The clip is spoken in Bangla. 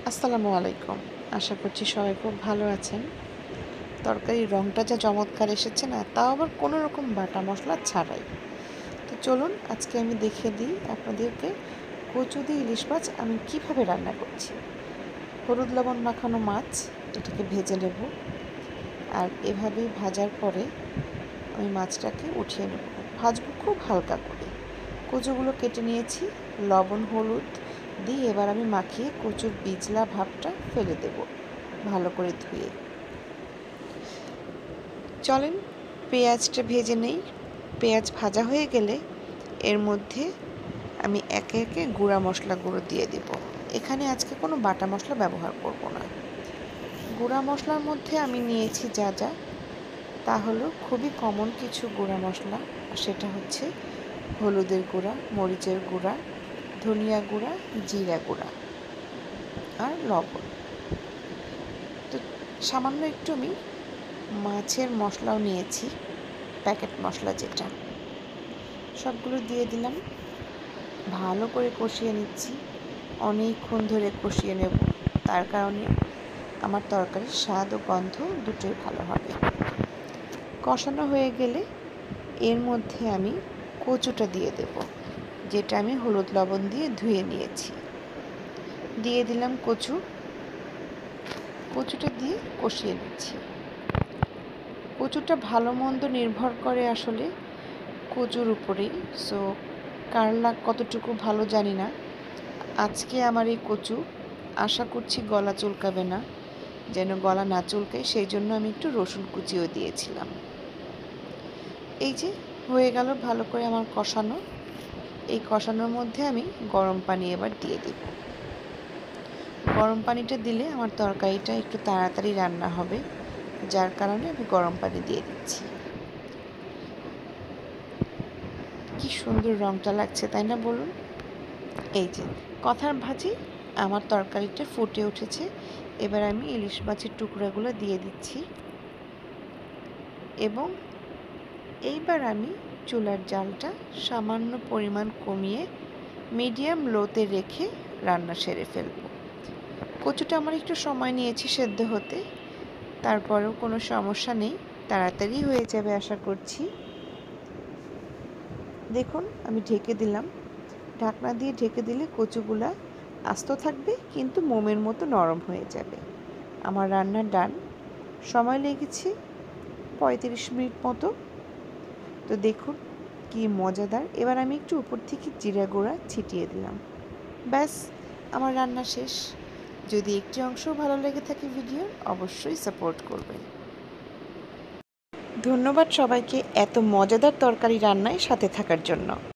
আসসালামু আলাইকুম। আশা করছি সবাই খুব ভালো আছেন। তরকারির রঙটা যা চমৎকার এসেছে না, তাও আবার কোনো রকম বাটা মশলা ছাড়াই। তো চলুন আজকে আমি দেখিয়ে দিই আপনাদেরকে কচু দিয়ে ইলিশ মাছ আমি কিভাবে রান্না করছি। হলুদ লবণ মাখানো মাছ, এটাকে ভেজে নেব। আর এভাবেই ভাজার পরে আমি মাছটাকে উঠিয়ে নেব, ভাজবো খুব হালকা করে। কচুগুলো কেটে নিয়েছি, লবণ হলুদ দিয়ে এবার আমি মাখিয়ে কচুর বিজলা ভাবটা ফেলে দেব ভালো করে ধুয়ে। চলেন পেঁয়াজটা ভেজে নেই। পেঁয়াজ ভাজা হয়ে গেলে এর মধ্যে আমি একে একে গুঁড়া মশলাগুলো দিয়ে দেব। এখানে আজকে কোনো বাটা মশলা ব্যবহার করব না। গুঁড়া মশলার মধ্যে আমি নিয়েছি যা যা, তা হলো খুবই কমন কিছু গুঁড়া মশলা। সেটা হচ্ছে হলুদের গুঁড়া, মরিচের গুঁড়া, ধনিয়া গুঁড়া, জিরা গুঁড়া আর লবণ। তো সামান্য একটু আমি মাছের মশলাও নিয়েছি, প্যাকেট মশলা যেটা, সবগুলো দিয়ে দিলাম। ভালো করে কষিয়ে নিচ্ছি, অনেকক্ষণ ধরে কষিয়ে নেব। তার কারণে আমার তরকারির স্বাদ ও গন্ধ দুটোই ভালো হবে। কষানো হয়ে গেলে এর মধ্যে আমি কচুটা দিয়ে দেব, যেটা আমি হলুদ লবণ দিয়ে ধুয়ে নিয়েছি। দিয়ে দিলাম কচুটা দিয়ে কষিয়ে নিচ্ছি। কচুটা ভালো মন্দ নির্ভর করে আসলে কচুর উপরেই। সো কার কতটুকু ভালো জানি না। আজকে আমার এই কচু আশা করছি গলা চুলকাবে না, যেন গলা না চুলকায় সেই জন্য আমি একটু রসুন কুচিও দিয়েছিলাম। এই যে হয়ে গেল ভালো করে আমার কষানো। এই কষানোর মধ্যে আমি গরম পানি এবার দিয়ে দেব। গরম পানিটা দিলে আমার তরকারিটা একটু তাড়াতাড়ি রান্না হবে, যার কারণে আমি গরম পানি দিয়ে দিচ্ছি। কি সুন্দর রঙটা লাগছে তাই না বলুন? এই যে কথার ভাজি আমার তরকারিটা ফুটে উঠেছে। এবার আমি ইলিশ মাছের টুকরাগুলো দিয়ে দিচ্ছি এবং এইবার আমি চুলার জালটা সামান্য পরিমাণ কমিয়ে মিডিয়াম লোতে রেখে রান্না সেরে ফেলব। কচুটা আমার একটু সময় নিয়েছি সেদ্ধ হতে, তারপরেও কোনো সমস্যা নেই, তাড়াতাড়ি হয়ে যাবে আশা করছি। দেখুন আমি ঢেকে দিলাম। ঢাকনা দিয়ে ঢেকে দিলে কচুগুলা আস্ত থাকবে কিন্তু মোমের মতো নরম হয়ে যাবে। আমার রান্না ডান। সময় লেগেছে 35 মিনিট মতো। তো দেখুন কি মজাদার। এবার আমি একটু উপর থেকে জিরা গুঁড়া ছিটিয়ে দিলাম। ব্যাস আমার রান্না শেষ। যদি একটি অংশও ভালো লেগে থাকে ভিডিও, অবশ্যই সাপোর্ট করবেন। ধন্যবাদ সবাইকে এত মজাদার তরকারি রান্নায় সাথে থাকার জন্য।